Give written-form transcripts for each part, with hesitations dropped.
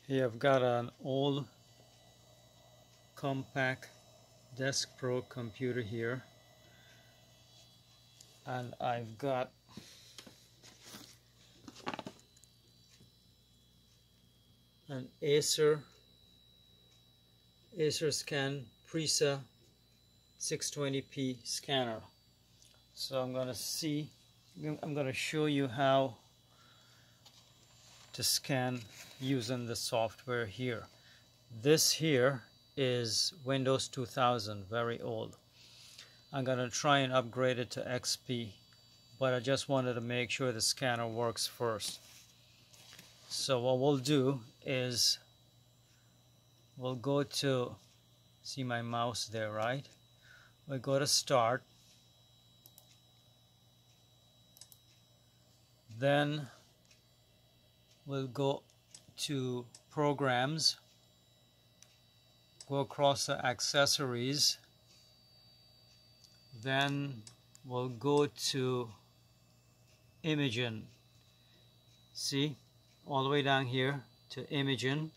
Here I've got an old compact Desk Pro computer here, and I've got an AcerScan Prisa 620p scanner. So I'm going to show you how to scan using the software here. This here is Windows 2000, very old. I'm going to try and upgrade it to XP, but I just wanted to make sure the scanner works first. So what we'll do is we'll go to, see my mouse there, right? We'll go to Start, then we'll go to Programs, go across to Accessories, then we'll go to Imaging. See, all the way down here to Imaging.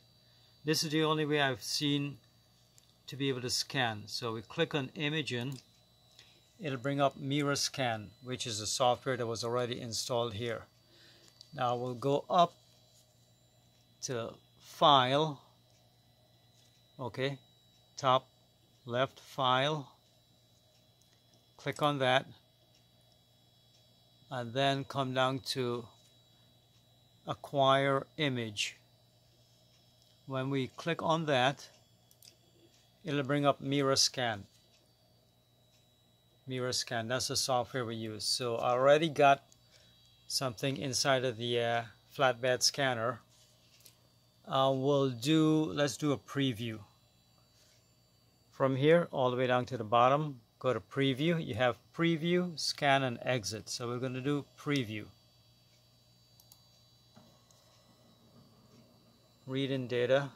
This is the only way I've seen to be able to scan. So we click on Imaging, it'll bring up AcerScan, which is the software that was already installed here. Now we'll go up to File, okay, top left, File, click on that, and then come down to Acquire Image. When we click on that, it'll bring up AcerScan. AcerScan, that's the software we use. So I already got something inside of the flatbed scanner. Let's do a preview. From here all the way down to the bottom, go to Preview. You have Preview, Scan, and Exit. So we're going to do Preview. Reading data.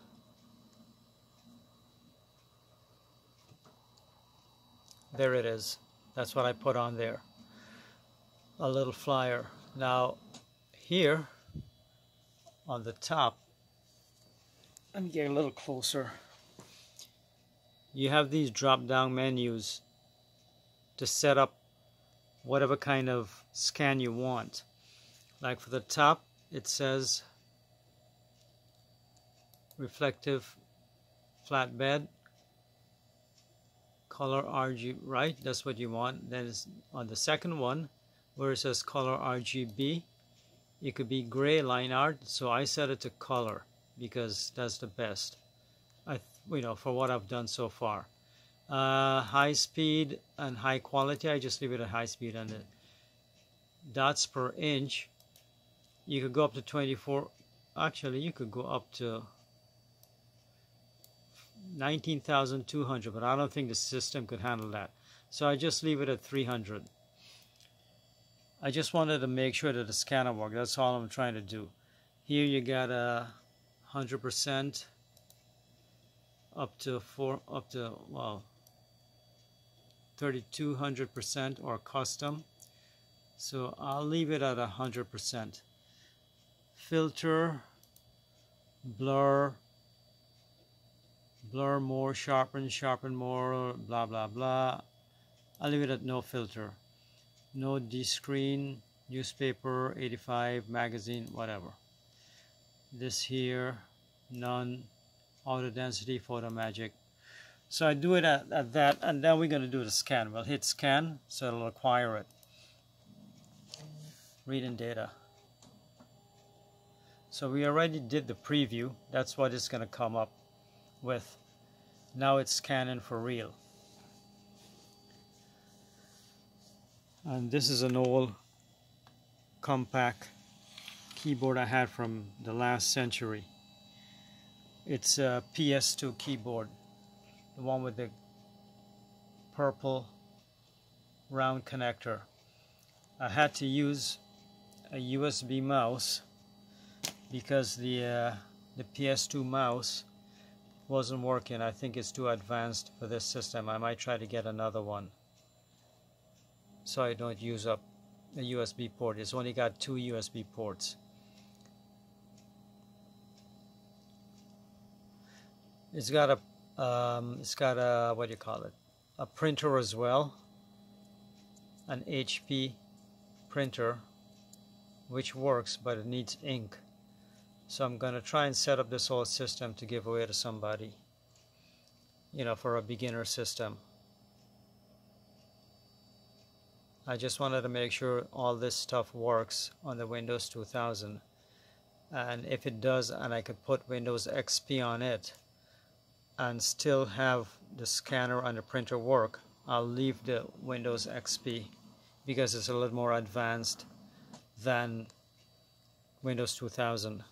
There it is. That's what I put on there. A little flyer. Now here on the top, let me get a little closer. You have these drop down menus to set up whatever kind of scan you want. Like for the top, it says reflective flatbed, color RGB, right? That's what you want. Then on the second one, where it says color RGB, it could be gray line art. So I set it to color because that's the best. For what I've done so far. High speed and high quality, I just leave it at high speed. And the dots per inch, you could go up to 24. Actually, you could go up to 19,200, but I don't think the system could handle that. So I just leave it at 300. I just wanted to make sure that the scanner works. That's all I'm trying to do. Here you got a 100% up to 3,200% or custom. So I'll leave it at 100%. Filter, blur more, sharpen more, blah blah blah. I'll leave it at no filter. No D-screen, newspaper, 85, magazine, whatever. This here, none, auto density, photo magic. So I do it at that, and then we're going to do the scan. We'll hit scan, so it'll acquire it. Reading data. So we already did the preview. That's what it's going to come up with. Now it's scanning for real. And this is an old compact keyboard I had from the last century. It's a PS2 keyboard, the one with the purple round connector. I had to use a USB mouse because the PS2 mouse wasn't working. I think it's too advanced for this system. I might try to get another one so I don't use up a USB port. It's only got 2 USB ports. It's got a what do you call it? A printer as well, an HP printer, which works, but it needs ink. So I'm going to try and set up this whole system to give away to somebody, you know, for a beginner system. I just wanted to make sure all this stuff works on the Windows 2000. And if it does, and I could put Windows XP on it and still have the scanner and the printer work, I'll leave the Windows XP because it's a little more advanced than Windows 2000.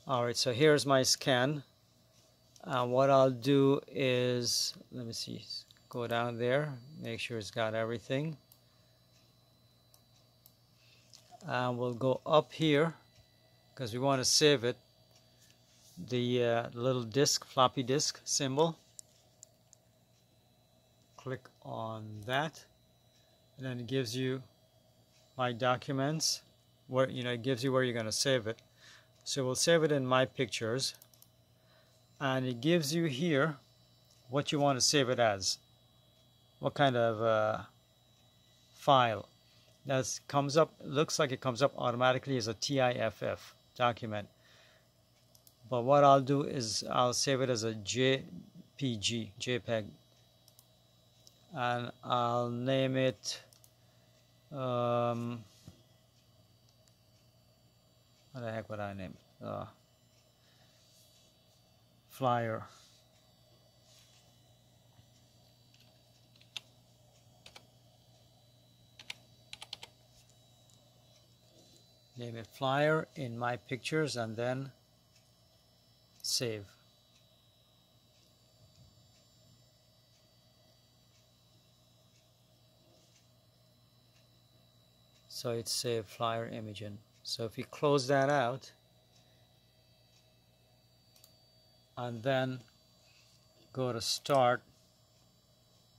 Alright, so here's my scan. What I'll do is, let me see, go down there, make sure it's got everything. And we'll go up here because we want to save it. The little disk, floppy disk symbol. Click on that, and then it gives you my documents, where, you know, it gives you where you're going to save it. So we'll save it in My Pictures, and it gives you here what you want to save it as, what kind of file. That comes up, looks like it comes up automatically as a TIFF document. But what I'll do is I'll save it as a JPEG, and I'll name it what the heck would I name it? Flyer. Name it Flyer in My Pictures, and then save. So it's saved Flyer imaging. So if you close that out and then go to Start,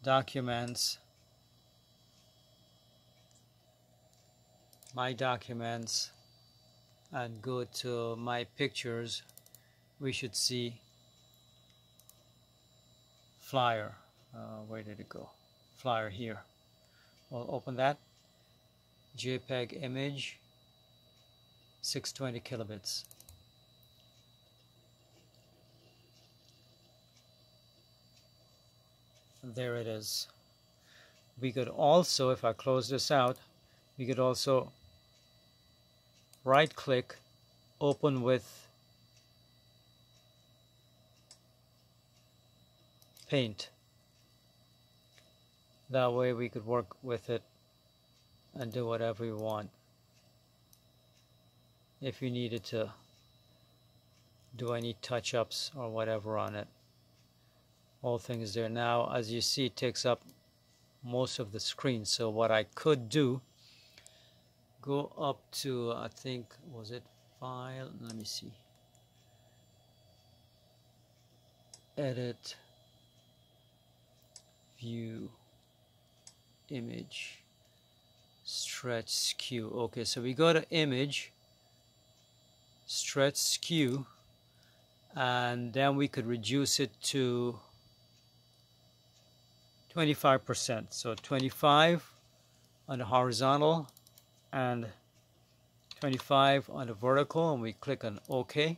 Documents, My Documents, and go to My Pictures, we should see Flyer. Where did it go? Flyer here. We'll open that. JPEG image, 620 kilobits. There it is. We could also, if I close this out, we could also right click, open with Paint. That way we could work with it and do whatever we want. If you needed to do any touch-ups or whatever on it, all things there. Now, as you see, it takes up most of the screen. So what I could do, go up to, I think, was it File? Let me see. Edit, View, Image, Stretch, Skew. Okay, so we go to Image, Stretch, Skew, and then we could reduce it to 25%. So 25 on the horizontal and 25 on the vertical, and we click on OK.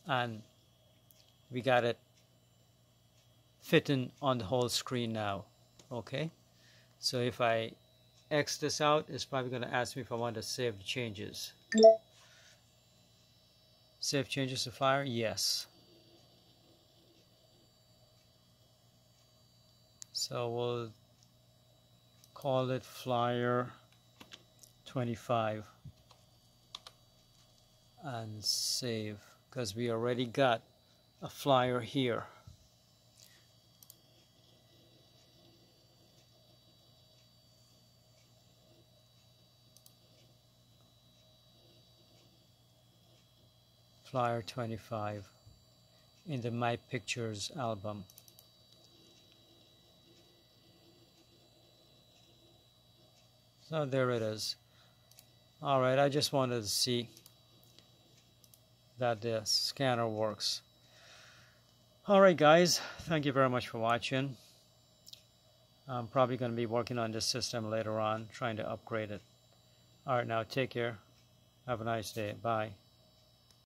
And we got it fitting on the whole screen now. Okay, so if I X this out, it's probably going to ask me if I want to save the changes. Save changes to Flyer? Yes. So we'll call it Flyer 25 and save, because we already got a flyer here. Flyer 25 in the My Pictures album. So there it is. Alright, I just wanted to see that the scanner works. Alright guys, thank you very much for watching. I'm probably going to be working on this system later on, trying to upgrade it. Alright, now take care. Have a nice day. Bye.